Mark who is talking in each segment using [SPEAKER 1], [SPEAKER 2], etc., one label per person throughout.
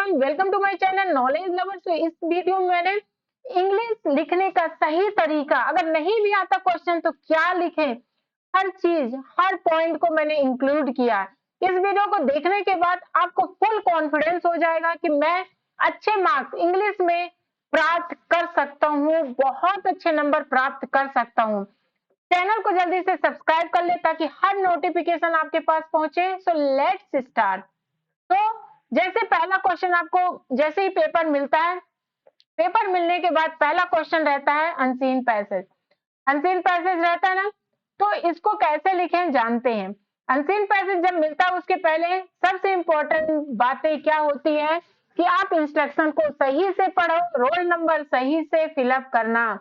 [SPEAKER 1] Everyone, welcome to my channel knowledge lover. तो इस video में मैंने इंग्लिश लिखने का सही तरीका, अगर नहीं भी आता क्वेश्चन तो क्या लिखें, हर चीज हर पॉइंट को मैंने इंक्लूड किया है। इस वीडियो को देखने के बाद आपको फुल कॉन्फिडेंस हो जाएगा कि मैं अच्छे मार्क्स इंग्लिश में प्राप्त कर सकता हूँ, बहुत अच्छे नंबर प्राप्त कर सकता हूँ। चैनल को जल्दी से सब्सक्राइब कर ले ताकि हर नोटिफिकेशन आपके पास पहुंचे। So let's start. तो जैसे पहला क्वेश्चन आपको जैसे ही पेपर मिलता है, पेपर मिलने के बाद पहला क्वेश्चन रहता है अनसीन पैसेज। अनसीन पैसेज रहता है ना, तो इसको कैसे लिखें जानते हैं। अनसीन पैसेज जब मिलता है उसके पहले सबसे इंपॉर्टेंट बातें क्या होती है कि आप इंस्ट्रक्शन को सही से पढ़ो, रोल नंबर सही से फिलअप करना,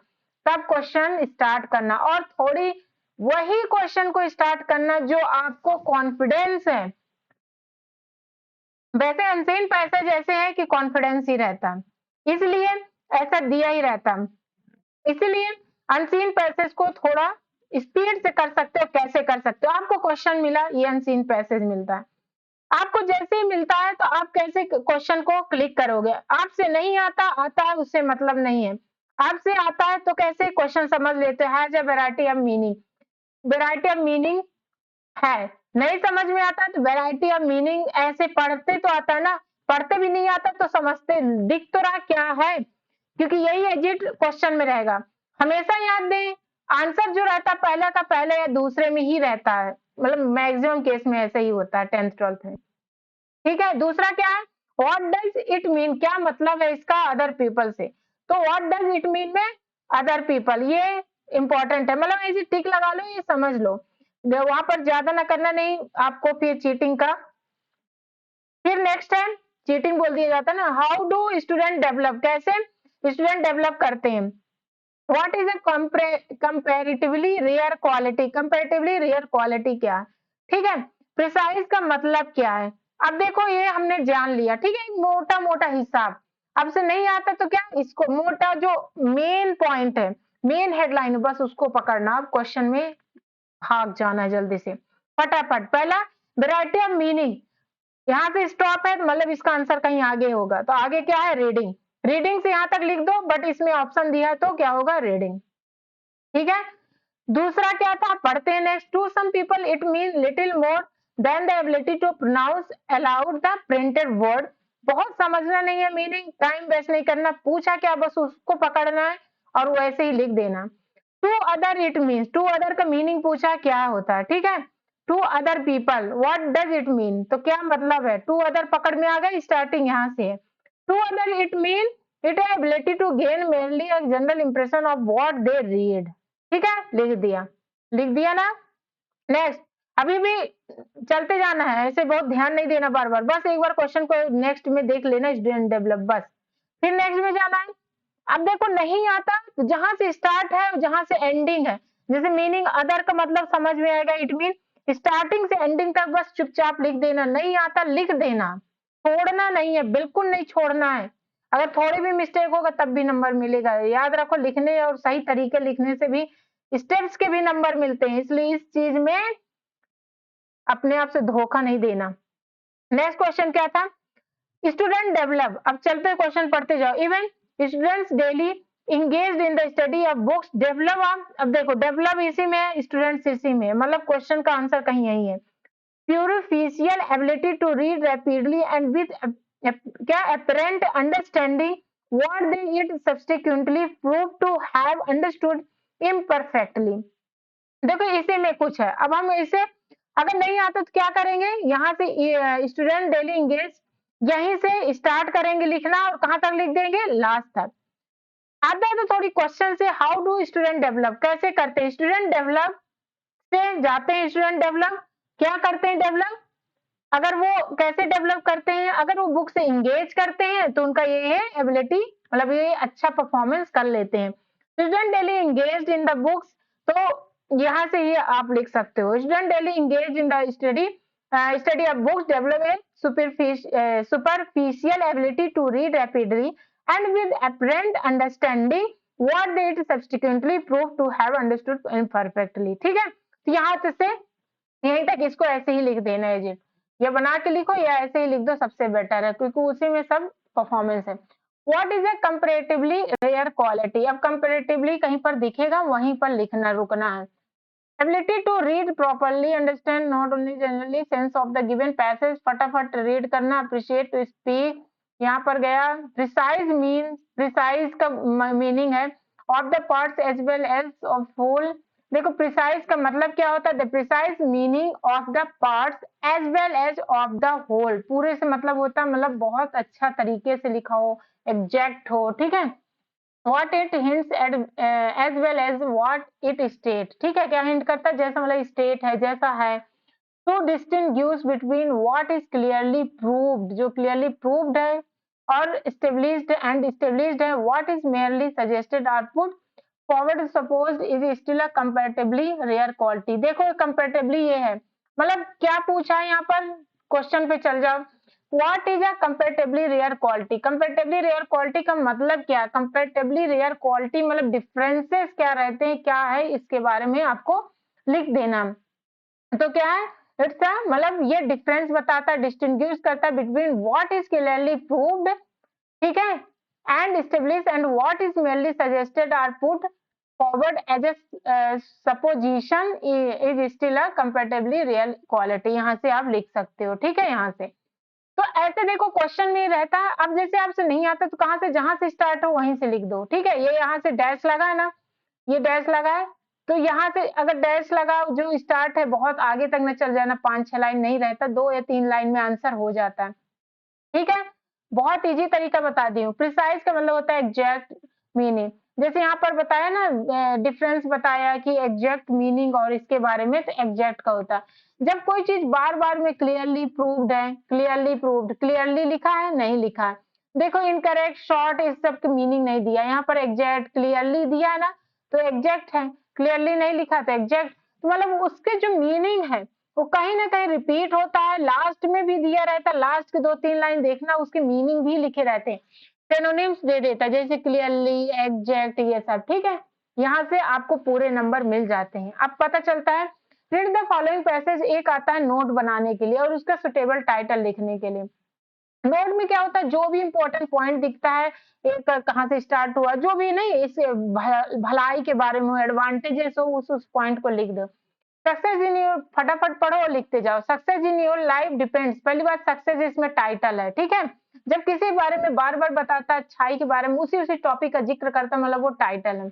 [SPEAKER 1] तब क्वेश्चन स्टार्ट करना और थोड़ी वही क्वेश्चन को स्टार्ट करना जो आपको कॉन्फिडेंस है। वैसे अनसीन पैसेज ऐसे है कि कॉन्फिडेंस ही रहता, इसलिए ऐसा दिया ही रहता। इसलिए अनसीन पैसेज को थोड़ा स्पीड से कर सकते हो। कैसे कर सकते हो, आपको क्वेश्चन मिला, ये अनसीन पैसेज मिलता है, आपको जैसे ही मिलता है तो आप कैसे क्वेश्चन को क्लिक करोगे। आपसे नहीं आता, आता है उससे मतलब नहीं है। आपसे आता है तो कैसे क्वेश्चन समझ लेते हैं, has a variety of meaning. Variety of meaning है, नहीं समझ में आता तो वैरायटी ऑफ मीनिंग ऐसे पढ़ते तो आता है ना, पढ़ते भी नहीं आता तो समझते दिख तो रहा क्या है, क्योंकि यही एग्जिट क्वेश्चन में रहेगा। हमेशा याद दें, आंसर जो रहता है पहला का पहले या दूसरे में ही रहता है, मतलब मैक्सिमम केस में ऐसे ही होता है 10th 12th में। ठीक है, दूसरा क्या है, व्हाट डज इट मीन, क्या मतलब है इसका अदर पीपल से। तो व्हाट डज इट मीन में अदर पीपल, ये इंपॉर्टेंट है, मतलब ऐसे टिक लगा लो, ये समझ लो, वहां पर ज्यादा ना करना, नहीं आपको फिर चीटिंग का। फिर नेक्स्ट है, चीटिंग बोल दिया जाता है ना। हाउ डू स्टूडेंट डेवलप, कैसे स्टूडेंट डेवलप करते हैं। What is a comparatively rare quality, comparatively rare quality क्या है। ठीक है, प्रिसाइज का मतलब क्या है। अब देखो ये हमने जान लिया, ठीक है, मोटा मोटा हिसाब। अब से नहीं आता तो क्या, इसको मोटा जो मेन पॉइंट है, मेन हेडलाइन, बस उसको पकड़ना, अब क्वेश्चन में भाग जाना है जल्दी से फटाफट। पहला, वैरायटी ऑफ मीनिंग, यहाँ से स्टॉप है तो मतलब इसका आंसर कहीं आगे होगा, तो आगे क्या है, रीडिंग। रीडिंग से यहाँ तक लिख दो, बट इसमें ऑप्शन दिया है तो क्या होगा, रीडिंग। ठीक है, दूसरा क्या था, पढ़ते हैं next. To some people it mean little more than the ability to pronounce aloud the printed word. बहुत समझना नहीं है मीनिंग, टाइम वेस्ट नहीं करना, पूछा क्या बस उसको पकड़ना है और वैसे ही लिख देना। To other it means, to other का मीनिंग पूछा क्या होता है, ठीक है। To other people what does it mean, तो क्या मतलब है, टू अदर पकड़ में आ गई, स्टार्टिंग यहाँ से है। To other it mean it ability to gain mainly a general impression of what they read. ठीक है, लिख दिया ना। नेक्स्ट, अभी भी चलते जाना है, ऐसे बहुत ध्यान नहीं देना बार बार, बस एक बार क्वेश्चन को नेक्स्ट में देख लेना, स्टूडेंट डेवलप, बस फिर नेक्स्ट में जाना है। अब देखो नहीं आता तो जहां से स्टार्ट है जहां से एंडिंग है, जैसे मीनिंग अदर का मतलब समझ में आएगा, इट मीन स्टार्टिंग से एंडिंग तक बस चुपचाप लिख देना, नहीं आता लिख देना, छोड़ना नहीं है, बिल्कुल नहीं छोड़ना है। अगर थोड़ी भी मिस्टेक होगा तब भी नंबर मिलेगा, याद रखो, लिखने और सही तरीके लिखने से भी स्टेप्स के भी नंबर मिलते हैं, इसलिए इस चीज में अपने आप से धोखा नहीं देना। नेक्स्ट क्वेश्चन क्या था, स्टूडेंट डेवलप। अब चलते क्वेश्चन पढ़ते जाओ। Even students daily engaged in the study of books develop. अब देखो डेवलप इसी में है, स्टूडेंट्स इसी में है, मतलब क्वेश्चन का आंसर कहीं यही है। Superficial ability to read rapidly and with क्या apparent understanding what they it subsequently prove to have understood imperfectly. देखो इसी में कुछ है, अब हम इसे अगर नहीं आता तो क्या करेंगे, यहाँ से स्टूडेंट डेली इंगेज यहीं से स्टार्ट करेंगे लिखना और कहां तक लिख देंगे, लास्ट तक। आता है तो थोड़ी क्वेश्चन से, हाउ डू स्टूडेंट डेवलप, कैसे करते हैं स्टूडेंट डेवलप, से जाते हैं स्टूडेंट डेवलप, क्या करते हैं डेवलप। अगर वो कैसे डेवलप करते हैं, अगर वो बुक से इंगेज करते हैं तो उनका ये है एबिलिटी, मतलब ये अच्छा परफॉर्मेंस कर लेते हैं। Student daily engage in the books, तो यहाँ से ही आप लिख सकते हो, student daily engage in the study of books develop a superficial ability to read rapidly and with apparent understanding what they subsequently prove to have understood imperfectly। ठीक है, तो यहाँ से यहीं तक इसको ऐसे ही लिख देना है जी। या बना के लिखो या ऐसे ही लिख दो, सबसे बेटर है क्योंकि उसी में सब परफॉर्मेंस है। What is a comparatively rare quality? अब कंपैरेटिवली कहीं पर दिखेगा वहीं पर लिखना रुकना है। Ability to read properly, understand not only generally sense of the given passage, फटाफट रीड करना, अप्रिशिएट टू स्पीक, यहाँ पर गया। प्रिसाइज मीन, प्रिसाइज का मीनिंग है of the parts as well as of whole. देखो प्रिसाइज का मतलब क्या होता है, the precise meaning of the parts as well as of the whole, पूरे से मतलब होता है मतलब बहुत अच्छा तरीके से लिखा हो, एग्जैक्ट हो, ठीक है। what it hints at as well as what it state, ठीक है, क्या हिंट करता है, जैसा मतलब स्टेट है जैसा है। to distinguish between what is clearly proved, जो clearly proved है, और established and established है, what is merely suggested or put forward supposed is still a comparatively rare quality। देखो comparatively ये है, मतलब क्या पूछा है यहाँ पर, क्वेश्चन पे चल जाओ। What is a comparatively rare quality? comparatively rare quality का मतलब क्या? comparatively rare quality मतलब डिफरेंसेस क्या रहते हैं, क्या है, इसके बारे में आपको लिख देना। तो क्या है, इट्स मतलब ये डिफरेंस बताता है, डिस्टिंग्विश करता है between what is clearly proved, ठीक है, and establish and what is merely suggested or put forward as a supposition is still a comparatively real quality. यहाँ से आप लिख सकते हो, ठीक है। यहाँ से तो ऐसे देखो क्वेश्चन में रहता है। अब जैसे आपसे नहीं आता तो कहाँ से, जहां से स्टार्ट हो वहीं से लिख दो, ठीक है। ये यहाँ से डैश लगा है ना, ये डैश लगा है, तो यहाँ से अगर डैश लगा जो स्टार्ट है बहुत आगे तक न चल जाना, 5-6 लाइन नहीं रहता, 2 या 3 लाइन में आंसर हो जाता है, ठीक है। बहुत इजी तरीका बता दी हूँ। प्रिसाइज का मतलब होता है एग्जैक्ट मीनिंग, जैसे यहाँ पर बताया ना, डिफरेंस बताया कि एग्जैक्ट मीनिंग और इसके बारे में, तो एग्जैक्ट का होता है जब कोई चीज बार बार में क्लियरली प्रूव्ड है, क्लियरली प्रूव्ड, क्लियरली लिखा है नहीं लिखा है। देखो इनकरेक्ट, शॉर्ट, इस सब का मीनिंग नहीं दिया, यहाँ पर एग्जैक्ट क्लियरली दिया है ना, तो एग्जैक्ट है, क्लियरली नहीं लिखा तो एग्जैक्ट, तो मतलब उसके जो मीनिंग है वो कहीं ना कहीं रिपीट होता है, लास्ट में भी दिया रहता है, लास्ट के 2-3 लाइन देखना, उसके मीनिंग भी लिखे रहते हैं, सिनोनिम्स दे देता है जैसे क्लियरली, एग्जैक्ट, ये सब, ठीक है। यहाँ से आपको पूरे नंबर मिल जाते हैं। अब पता चलता है रीड द फॉलोइंग पैसेज, एक आता है नोट बनाने के लिए और उसका सुटेबल टाइटल लिखने के लिए। नोट में क्या होता है, जो भी इंपॉर्टेंट पॉइंट दिखता है, एक कहाँ से स्टार्ट हुआ, जो भी नहीं, इस भलाई के बारे में एडवांटेजेस हो, उस पॉइंट को लिख दो। सक्सेस इन योर, फटाफट पढ़ो और लिखते जाओ। Success in your life depends, पहली बात सक्सेस इसमें टाइटल है, ठीक है। जब किसी बारे में बार बार बताता है, अच्छाई के बारे में उसी टॉपिक का जिक्र करता, मतलब वो टाइटल है।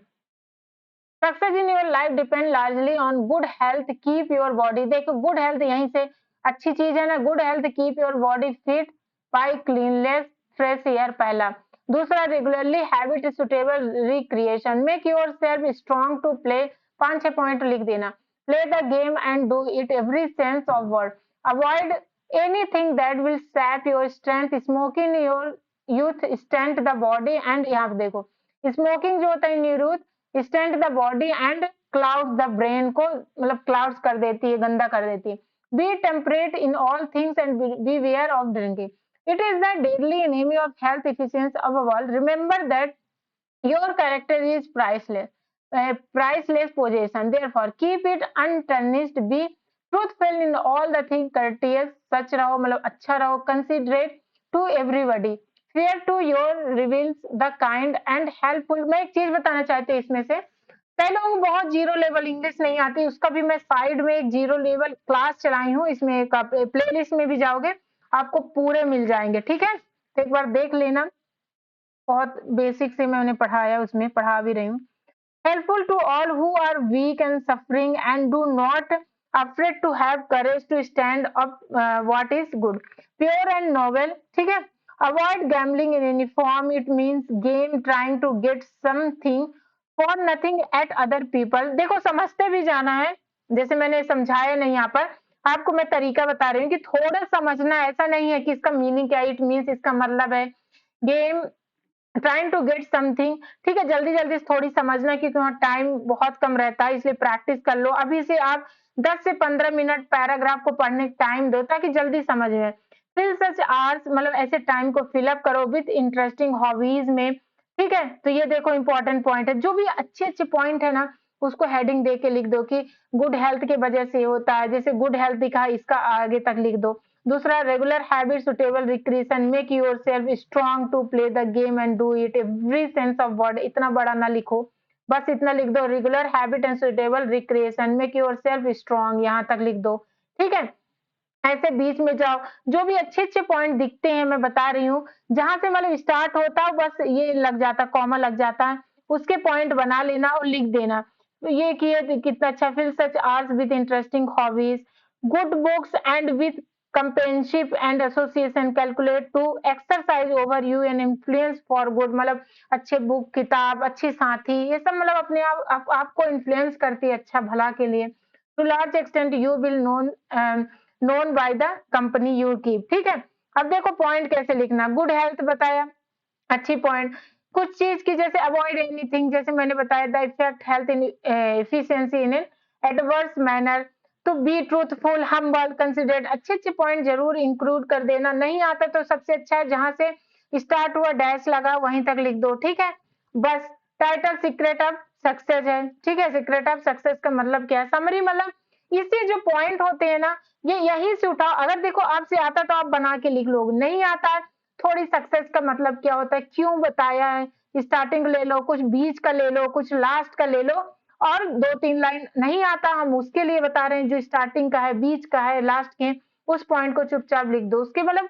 [SPEAKER 1] Success in your life depend largely on good health, keep your body, देखो गुड हेल्थ यहीं से अच्छी चीज है ना, good health, keep your body fit by cleanliness fresh air, पहला। दूसरा, regularly habit suitable recreation, make your self strong to play, 5-6 point लिख देना। Play the game and do it every sense of word, avoid anything that will sap your strength, smoking your youth, stunt the body and, यहाँ देखो smoking जो होता है in youth, stunt the body and cloud the brain को, मतलब clouds कर देती है, गंदा कर देती है। Be temperate in all things and beware of drinking, it is the deadly enemy of health efficiency of a world, remember that your character is priceless possession, therefore keep it untarnished, be truthful in all the things, courteous, सच रहो मतलब अच्छा रहो, considerate to everybody, fair to your reveals the kind and helpful। मैं एक चीज बताना चाहती हूँ इसमें से, कई लोगों को बहुत जीरो लेवल इंग्लिश नहीं आती, उसका भी मैं साइड में एक जीरो लेवल क्लास चलाई हूँ, इसमें एक प्लेलिस्ट में भी जाओगे आपको पूरे मिल जाएंगे, ठीक है। तो एक बार देख लेना, बहुत बेसिक से मैं उन्हें पढ़ाया, उसमें पढ़ा भी रही हूँ। helpful to all who are weak and suffering and do not afraid to have courage to stand up what is good, pure and noble, ठीक है। avoid gambling in any form, it means game trying to get something for nothing at other people, देखो समझते भी जाना है, जैसे मैंने समझाया नहीं, यहाँ पर आपको मैं तरीका बता रही हूँ कि थोड़ा समझना, ऐसा नहीं है कि इसका मीनिंग क्या, इट मीन्स इसका मतलब है game trying to get something, ठीक है। जल्दी जल्दी थोड़ी समझना क्योंकि वहाँ टाइम बहुत कम रहता है, इसलिए प्रैक्टिस कर लो अभी से। आप 10 से 15 मिनट पैराग्राफ को पढ़ने का टाइम दो ताकि जल्दी समझ में। फिल सच आवर्स, मतलब ऐसे टाइम को फिलअप करो विथ इंटरेस्टिंग हॉबीज में, ठीक है। तो ये देखो इंपॉर्टेंट पॉइंट है, जो भी अच्छे अच्छे पॉइंट है ना उसको हेडिंग दे के लिख दो कि गुड हेल्थ की वजह से होता है, जैसे गुड हेल्थ दिखा इसका आगे तक लिख दो, दूसरा regular habit suitable recreation, make yourself strong to play the game and do it every sense of word. इतना बड़ा ना लिखो, बस इतना लिख दो, regular habit and suitable recreation, make yourself strong, यहाँ तक लिख दो। ठीक है, ऐसे बीच में जाओ, जो भी अच्छे-अच्छे पॉइंट दिखते हैं मैं बता रही हूँ, जहाँ से मतलब स्टार्ट होता है बस ये लग जाता है, कॉमा लग जाता है, उसके पॉइंट बना लेना और लिख देना। तो ये किए तो कितना अच्छा, fill such hours with interesting hobbies, good books and with companionship and association, calculate to exercise over you and influence for good, मतलब अच्छे बुक, किताब, अच्छे साथी, ये सब मतलब अपने आपको इन्फ्लुएंस करती है अच्छा भला के लिए। To large extent you will known by the company you keep. ठीक है, अब देखो पॉइंट कैसे लिखना। गुड हेल्थ बताया, अच्छी पॉइंट। कुछ चीज की जैसे अवॉइड एनीथिंग, जैसे मैंने बताया the effect health in efficiency in adverse manner, to be truthful, humble, considerate, अच्छे अच्छे पॉइंट जरूर इंक्लूड कर देना। नहीं आता तो सबसे अच्छा है जहां से स्टार्ट हुआ डैश लगा वहीं तक लिख दो। ठीक है, बस। टाइटल सीक्रेट ऑफ सक्सेस है। ठीक है, सीक्रेट ऑफ सक्सेस का मतलब क्या है, समरी, मतलब इससे जो पॉइंट होते हैं ना, ये यहीं से उठाओ। अगर देखो आपसे आता तो आप बना के लिख लोगे, नहीं आता है थोड़ी सक्सेस का मतलब क्या होता है, क्यों बताया है, स्टार्टिंग ले लो, कुछ बीच का ले लो, कुछ लास्ट का ले लो, और 2-3 लाइन नहीं आता हम उसके लिए बता रहे हैं, जो स्टार्टिंग का है, बीच का है, लास्ट के, उस पॉइंट को चुपचाप लिख दो। उसके मतलब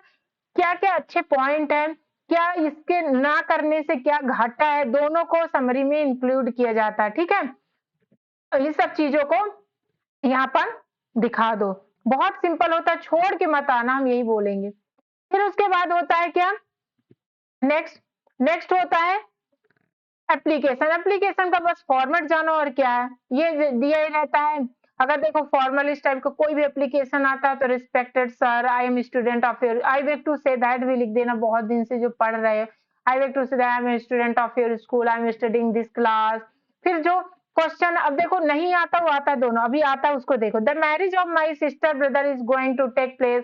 [SPEAKER 1] क्या-क्या अच्छे पॉइंट हैं, क्या इसके ना करने से क्या घाटा है, दोनों को समरी में इंक्लूड किया जाता है। ठीक है, तो इन सब चीजों को यहाँ पर दिखा दो। बहुत सिंपल होता है, छोड़ के मत आना, हम यही बोलेंगे। फिर उसके बाद होता है क्या, नेक्स्ट नेक्स्ट होता है एप्लीकेशन। एप्लीकेशन का बस फॉर्मेट जानो और क्या है, ये दिया ही रहता है। अगर देखो फॉर्मल इस टाइप का कोई भी एप्लीकेशन आता है तो respected sir, I am student of your, I wake to say that भी लिख देना, बहुत दिन से जो पढ़ रहे हो, I wake to say that I am student of your school, I am studying this class. फिर जो क्वेश्चन, अब देखो नहीं आता वो आता है दोनों, अभी आता है उसको देखो। The marriage of my sister brother is going to take place,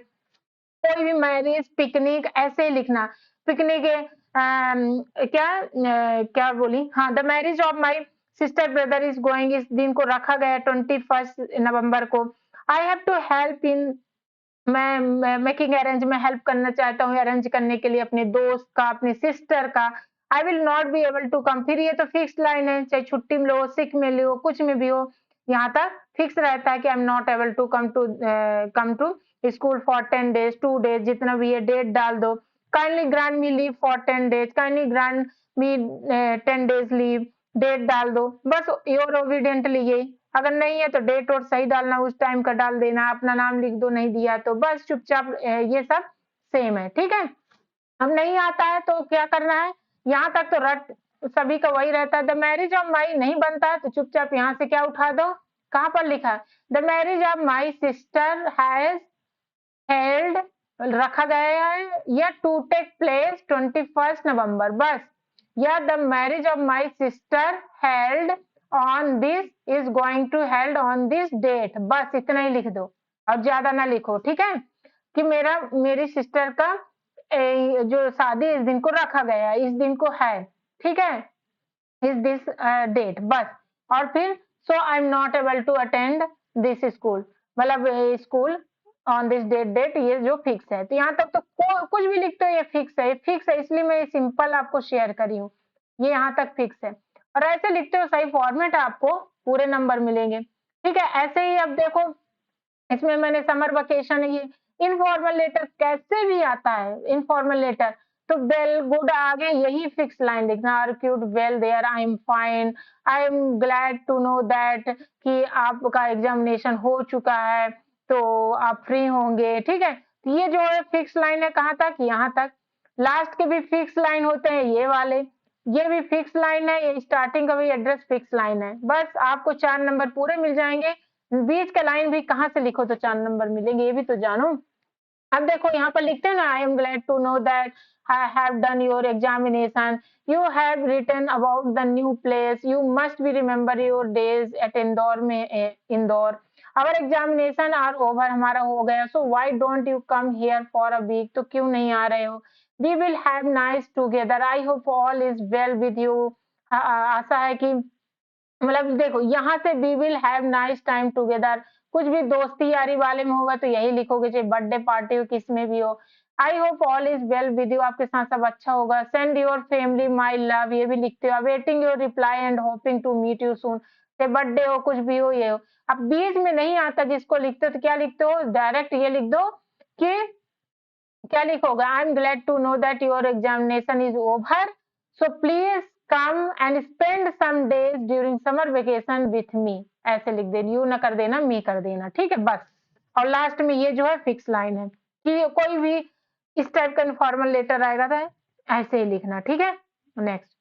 [SPEAKER 1] कोई भी मैरिज, पिकनिक, ऐसे ही लिखना। पिकनिक क्या बोली, हाँ, the marriage of my sister brother is going, इस दिन को रखा गया 21 नवंबर को। I have to help in, मैं मेकिंग अरेंज, मैं हेल्प करना चाहता हूँ अरेंज करने के लिए अपने दोस्त का, अपने सिस्टर का। I will not be able to come, फिर ये तो फिक्स लाइन है, चाहे छुट्टी में लो, सिक में लो, कुछ में भी हो, यहाँ तक फिक्स रहता है कि I am not able to come to school for 10 days, 2 days, जितना भी है डेट डाल दो। Kindly grant me leave for 10 days, kindly grant me 10 days leave, date डाल दो, बस योर ओबिडेंटली यही। अगर नहीं है तो डेट और सही डालना, उस टाइम का डाल देना, अपना नाम लिख दो, नहीं दिया तो बस चुपचाप, ये सब सेम है। ठीक है, अब नहीं आता है तो क्या करना है, यहाँ तक तो रट सभी का वही रहता है। द मैरिज ऑफ माई नहीं बनता है तो चुपचाप यहाँ से क्या उठा दो, कहाँ पर लिखा है, the marriage of my sister has held, रखा गया है, या टू टेक प्लेस 21 नवंबर, बस। या the marriage of my sister held on this, is going to held on this date, बस इतना ही लिख दो, और ज्यादा ना लिखो। ठीक है, कि मेरी सिस्टर का जो शादी इस दिन को रखा गया है, इस दिन को है। ठीक है, इज दिस डेट, बस। और फिर so I am not able to attend this school, मतलब स्कूल ऑन दिस डेट, ये जो फिक्स है। तो यहाँ तक तो कुछ भी लिखते हो ये फिक्स है, ये फिक्स है, इसलिए मैं सिंपल आपको शेयर करी हूँ, ये यहाँ तक फिक्स है। और ऐसे लिखते हो सही फॉर्मेट, आपको पूरे नंबर मिलेंगे। ठीक है, ऐसे ही अब देखो, इसमें मैंने समर वेकेशन, ये इनफॉर्मल लेटर कैसे भी आता है, इनफॉर्मल लेटर तो वेल गुड आगे यही फिक्स लाइन लिखना, are quite well there, I am fine, I am glad to know that, कि आपका एग्जामिनेशन हो चुका है तो आप फ्री होंगे। ठीक है, तो ये जो है फिक्स लाइन है, कहाँ तक, यहाँ तक। लास्ट के भी फिक्स लाइन होते हैं ये वाले, ये भी फिक्स लाइन है, ये स्टार्टिंग का भी एड्रेस फिक्स लाइन है, बस आपको 4 नंबर पूरे मिल जाएंगे। बीच का लाइन भी कहाँ से लिखो तो 4 नंबर मिलेंगे, ये भी तो जानो। अब देखो यहाँ पर लिखते हैं ना, I am glad to know that I have done your examination, you have written about the new place, you must be remember your days at Indore में, Indore, our examination are over, हमारा हो गया, so why don't you come here for a week, तो क्यों नहीं आ रहे हो। We will have nice together, I hope all is well with you, आशा है कि, मतलब देखो यहाँ से we will have nice time together, कुछ भी दोस्ती यारी वाले में होगा तो यही लिखोगे, चाहे बर्थडे पार्टी हो, किस में भी हो। I hope all is well with you, आपके साथ सब अच्छा होगा। Send your family my love, ये भी लिखते हो। Waiting your reply and hoping to meet you soon, चाहे बर्थडे हो, कुछ भी हो, ये हो। अब बीच में नहीं आता जिसको लिखते हो तो क्या लिखते हो, डायरेक्ट ये लिख दो कि क्या लिखोगे, I am glad to know that your examination is over, so please come and spend some days during summer vacation with me, ऐसे लिख देना, यू ना कर देना, मी कर देना, ठीक है बस। और लास्ट में ये जो है फिक्स लाइन है कि कोई भी इस टाइप का इनफॉर्मल लेटर आएगा तो ऐसे ही लिखना, ठीक है। नेक्स्ट,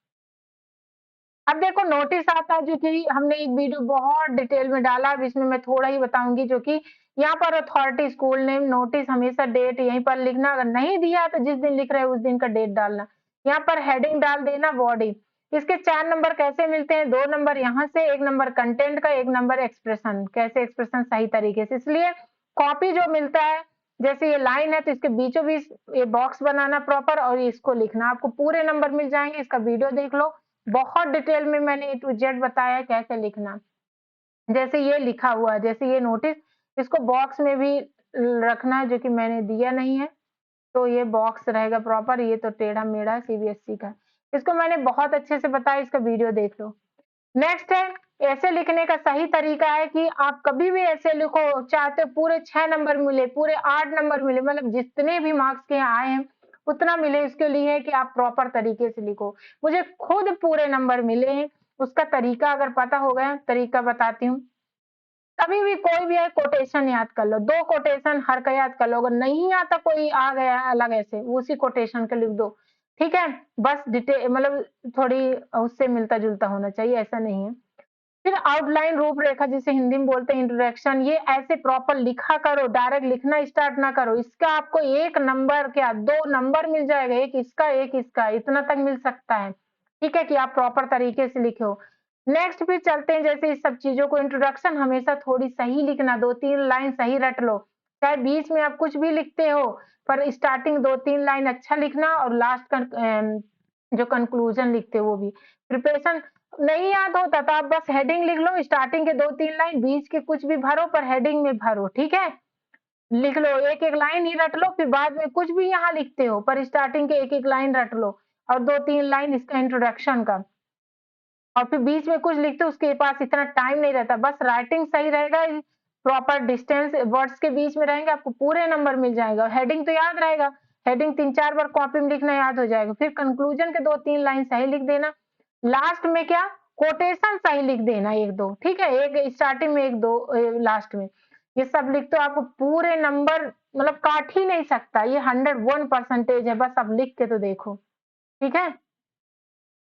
[SPEAKER 1] अब देखो नोटिस आता है, जो कि हमने एक वीडियो बहुत डिटेल में डाला, अब इसमें मैं थोड़ा ही बताऊंगी, जो कि यहाँ पर अथॉरिटी, स्कूल नेम, नोटिस, हमेशा डेट यहीं पर लिखना, अगर नहीं दिया तो जिस दिन लिख रहे हैं उस दिन का डेट डालना। यहाँ पर हेडिंग डाल देना बॉडी। इसके 4 नंबर कैसे मिलते हैं, 2 नंबर यहाँ से, 1 नंबर कंटेंट का, 1 नंबर एक्सप्रेशन, कैसे एक्सप्रेशन सही तरीके से। इसलिए कॉपी जो मिलता है, जैसे ये लाइन है तो इसके बीचों बीच ये बॉक्स बनाना प्रॉपर और इसको लिखना, आपको पूरे नंबर मिल जाएंगे। इसका वीडियो देख लो, बहुत डिटेल में मैंने ए टू जेड बताया कैसे लिखना। जैसे ये लिखा हुआ है, जैसे ये नोटिस, इसको बॉक्स में भी रखना है, जो कि मैंने दिया नहीं है, तो ये बॉक्स रहेगा प्रॉपर। ये तो टेढ़ा मेढ़ा सीबीएसई का, इसको मैंने बहुत अच्छे से बताया, इसका वीडियो देख लो। नेक्स्ट है, ऐसे लिखने का सही तरीका है कि आप कभी भी ऐसे लिखो, चाहते हो पूरे 6 नंबर मिले, पूरे 8 नंबर मिले, मतलब जितने भी मार्क्स के आए हैं उतना मिले, इसके लिए है कि आप प्रॉपर तरीके से लिखो। मुझे खुद पूरे नंबर मिले हैं, उसका तरीका अगर पता हो गया, तरीका बताती हूँ। कभी भी कोई भी है, कोटेशन याद कर लो, 2 कोटेशन हर का याद कर लो, अगर नहीं आता कोई आ गया अलग ऐसे, उसी कोटेशन का लिख दो, ठीक है। बस डिटेल मतलब थोड़ी उससे मिलता जुलता होना चाहिए, ऐसा नहीं है। फिर आउटलाइन, रूपरेखा, जिसे हिंदी में बोलते हैं इंट्रोडक्शन, ये ऐसे प्रॉपर लिखा करो, डायरेक्ट लिखना स्टार्ट ना करो। इसका आपको 1 नंबर क्या 2 नंबर मिल जाएगा, एक इसका एक इसका, इतना तक मिल सकता है, ठीक है, कि आप प्रॉपर तरीके से लिखो। नेक्स्ट फिर चलते हैं, जैसे इस सब चीजों को, इंट्रोडक्शन हमेशा थोड़ी सही लिखना, 2-3 लाइन सही रट लो, चाहे बीच में आप कुछ भी लिखते हो, पर स्टार्टिंग 2-3 लाइन अच्छा लिखना, और लास्ट जो कंक्लूजन लिखते हो वो भी। प्रिपरेशन नहीं याद होता तो आप बस हेडिंग लिख लो, स्टार्टिंग के 2-3 लाइन, बीच के कुछ भी भरो, पर हेडिंग में भरो, ठीक है। लिख लो, एक एक लाइन ही रट लो, फिर बाद में कुछ भी यहाँ लिखते हो, पर स्टार्टिंग के एक एक लाइन रट लो, और 2-3 लाइन इसका इंट्रोडक्शन का, और फिर बीच में कुछ लिखते हो, उसके पास इतना टाइम नहीं रहता, बस राइटिंग सही रहेगा, प्रॉपर डिस्टेंस वर्ड्स के बीच में रहेंगे, आपको पूरे नंबर मिल जाएगा। हेडिंग तो याद रहेगा, हेडिंग 3-4 बार कॉपी में लिखना याद हो जाएगा। फिर कंक्लूजन के 2-3 लाइन सही लिख देना। लास्ट में क्या, कोटेशन सही लिख देना 1-2, ठीक है, एक स्टार्टिंग में 1-2 लास्ट में, ये सब लिखते हो, आपको पूरे नंबर मतलब काट ही नहीं सकता, ये 101% है, बस आप लिख के तो देखो, ठीक है।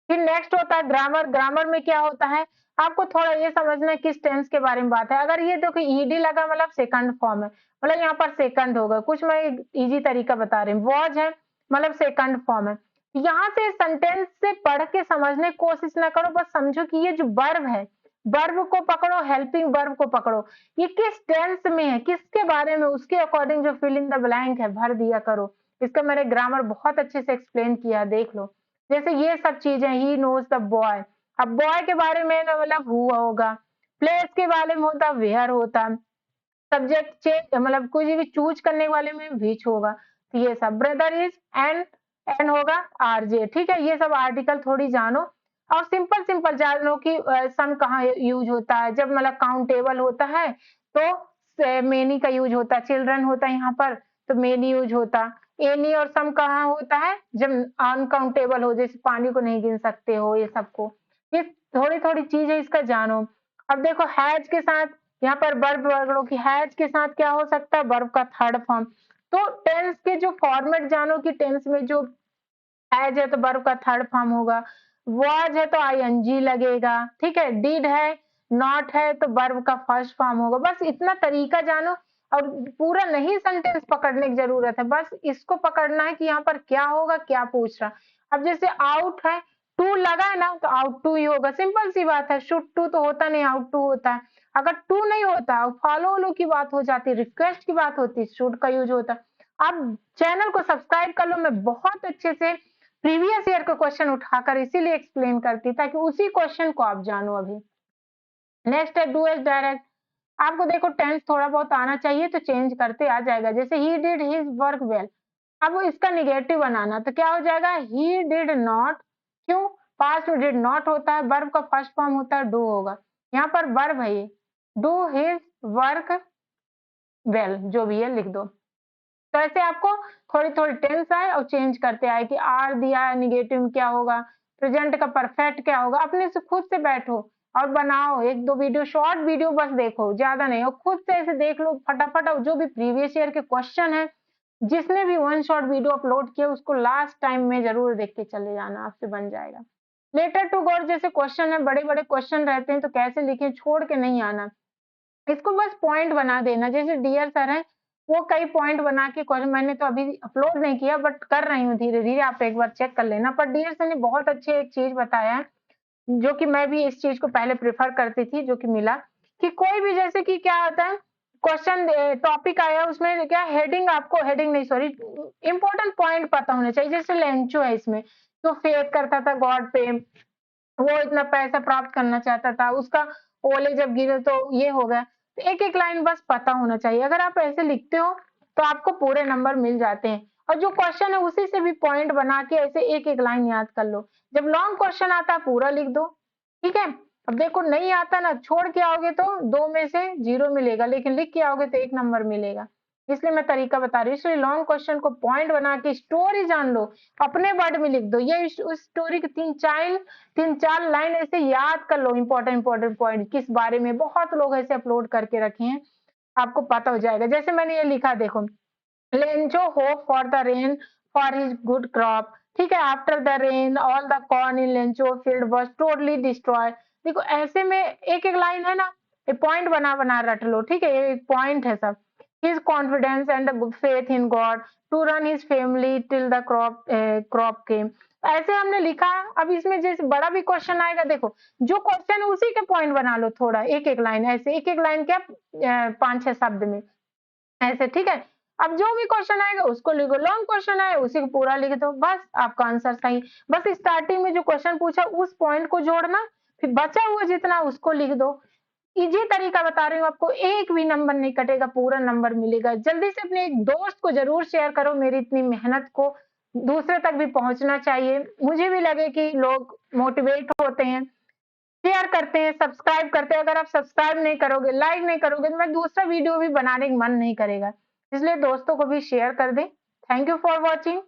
[SPEAKER 1] फिर नेक्स्ट होता है ग्रामर। ग्रामर में क्या होता है, आपको थोड़ा ये समझना है किस टेंस के बारे में बात है। अगर ये देखो ईडी लगा मतलब सेकंड फॉर्म है, मतलब यहाँ पर सेकंड होगा, कुछ मैं इजी तरीका बता रही हूँ। वॉज है मतलब सेकंड फॉर्म है। यहाँ से सेंटेंस से पढ़ के समझने की कोशिश ना करो, बस समझो कि ये जो वर्ब है, वर्ब को पकड़ो, हेल्पिंग वर्ब को पकड़ो, ये किस टेंस में है, किसके बारे में, उसके अकॉर्डिंग जो फिल इन द ब्लैंक है भर दिया करो। इसका मैंने ग्रामर बहुत अच्छे से एक्सप्लेन किया, देख लो। जैसे ये सब चीजें, ही नोज द बॉय, अब बॉय के बारे में ना मतलब हुआ होगा, प्लेस के बारे में होता वेयर होता, सब्जेक्ट चेक मतलब कुछ भी चूज करने वाले में विच होगा, तो ये सब। ब्रदर इज एन होगा आरजे, ठीक है। ये सब आर्टिकल थोड़ी जानो, और सिंपल सिंपल जानो कि सम कहाँ यूज होता है, जब मतलब काउंटेबल होता है तो मेनी का यूज होता है, चिल्ड्रन होता है यहाँ पर तो मेनी यूज होता, एनी और सम कहाँ होता है, जब अनकाउंटेबल हो, जैसे पानी को नहीं गिन सकते हो, ये सबको, ये थोड़ी थोड़ी चीज है, इसका जानो। अब देखो हैज के साथ, यहाँ पर वर्ब पकड़ो कि हैज के साथ क्या हो सकता है, वर्ब का थर्ड फॉर्म। तो टेंस के जो फॉर्मेट जानो कि टेंस में जो हैज है तो वर्ब का थर्ड फॉर्म होगा, वाज है तो आईएनजी लगेगा, ठीक है। डिड है, नॉट है तो वर्ब का फर्स्ट फॉर्म होगा। बस इतना तरीका जानो, और पूरा नहीं सेंटेंस पकड़ने की जरूरत है, बस इसको पकड़ना है कि यहाँ पर क्या होगा, क्या पूछ रहा। अब जैसे आउट है, टू लगा है ना तो आउट टू ही होगा, सिंपल सी बात है। शुड टू तो होता नहीं, आउट टू होता है। अगर टू नहीं होता, फॉलो वॉलो की बात हो जाती, रिक्वेस्ट की बात होती, शुड का यूज होता। आप चैनल को सब्सक्राइब कर लो, मैं बहुत अच्छे से प्रीवियस ईयर के क्वेश्चन उठाकर इसीलिए एक्सप्लेन करती ताकि उसी क्वेश्चन को आप जानो। अभी नेक्स्ट है डू एज डायरेक्ट। आपको देखो टेंस थोड़ा बहुत आना चाहिए तो चेंज करते आ जाएगा। जैसे he did his work well, अब इसका निगेटिव बनाना तो क्या हो जाएगा, ही डिड नॉट, क्यों, पास्ट में डिड नॉट होता है, वर्ब का फर्स्ट फॉर्म होता है डू होगा, यहाँ पर वर्ब है ये, डू हिज वर्क वेल, जो भी है लिख दो। तो ऐसे आपको थोड़ी-थोड़ी टेंस आए और चेंज करते आए कि आर दिया है, नेगेटिव में क्या होगा, प्रेजेंट का परफेक्ट क्या होगा। अपने से खुद से बैठो और बनाओ 1-2 वीडियो, शॉर्ट वीडियो बस देखो, ज़्यादा नहीं, और खुद से ऐसे देख लो फटाफट, और जो भी प्रीवियस ईयर के क्वेश्चन हैं, जिसने भी वन शॉट वीडियो अपलोड किया उसको लास्ट टाइम में ज़रूर देख के चले जाना, आपसे बन जाएगा। लेटर टू गॉड जैसे क्वेश्चन है, बड़े-बड़े क्वेश्चन रहते हैं तो कैसे लिखें, छोड़ के नहीं आना। इसको बस पॉइंट बना देना, जैसे डियर सर है, वो कई पॉइंट बना के क्वेश्चन, मैंने तो अभी अपलोड नहीं किया बट कर रही हूँ धीरे-धीरे, आप एक बार चेक कर लेना। पर डियर सर ने बहुत अच्छे एक चीज़ बताया है, जो कि मैं भी इस चीज़ को पहले प्रेफ़र करती थी, जो कि मिला, कि कोई भी जैसे कि क्या होता है, क्वेश्चन टॉपिक आया उसमें क्या हेडिंग, आपको हेडिंग नहीं सॉरी, इम्पोर्टेंट पॉइंट पता होना चाहिए। जैसे लेंचो है इसमें, जो फेथ करता था गॉड पे, वो इतना पैसा प्राप्त करना चाहता था, उसका ओले जब गिरे तो ये हो गया। तो एक-एक लाइन बस पता होना चाहिए। अगर आप ऐसे लिखते हो, तो आपको पूरे नंबर मिल जाते हैं, और जो क्वेश्चन है उसी से भी पॉइंट बना के ऐसे एक-एक लाइन याद कर लो। जब लॉन्ग क्वेश्चन आता है पूरा लिख दो, ठीक है? अब देखो नहीं आता ना, छोड़ के आओगे तो 2 में से 0 मिलेगा, लेकिन लिख के आओगे तो 1 नंबर मिलेगा। इसलिए मैं तरीका बता रही हूँ। इसलिए लॉन्ग क्वेश्चन को पॉइंट बना के स्टोरी जान लो, अपने वर्ड में लिख दो। ये उस स्टोरी के 3-4 लाइन ऐसे याद कर लो, इम्पोर्टेंट पॉइंट किस बारे में, बहुत लोग ऐसे अपलोड करके रखे हैं, आपको पता हो जाएगा। जैसे मैंने ये लिखा देखो, Lencho hope for the rain for his good crop, ठीक है, after the rain all the corn in Lencho field was totally destroyed. देखो ऐसे में एक-एक लाइन है ना, ये पॉइंट बना रट लो, ठीक है, ये एक पॉइंट है सब। His confidence and the faith in God to run his family till the crop came. ऐसे हमने लिखा। अब इसमें जैसे बड़ा भी क्वेश्चन आएगा, देखो जो क्वेश्चन है उसी के पॉइंट बना लो, थोड़ा एक-एक लाइन ऐसे, एक-एक लाइन क्या 5-6 शब्द में ऐसे, ठीक है। अब जो भी क्वेश्चन आएगा उसको लिखो, लॉन्ग क्वेश्चन आए उसी को पूरा लिख दो, बस आपका आंसर सही। बस स्टार्टिंग में जो क्वेश्चन पूछा उस पॉइंट को जोड़ना, फिर बचा हुआ जितना उसको लिख दो। इजी तरीका बता रही हूँ आपको, एक भी नंबर नहीं कटेगा, पूरा नंबर मिलेगा। जल्दी से अपने एक दोस्त को जरूर शेयर करो, मेरी इतनी मेहनत को दूसरे तक भी पहुंचना चाहिए, मुझे भी लगे कि लोग मोटिवेट होते हैं, शेयर करते हैं, सब्सक्राइब करते हैं। अगर आप सब्सक्राइब नहीं करोगे, लाइक नहीं करोगे, तो मैं दूसरा वीडियो भी बनाने का मन नहीं करेगा। इसलिए दोस्तों को भी शेयर कर दें। Thank you for watching.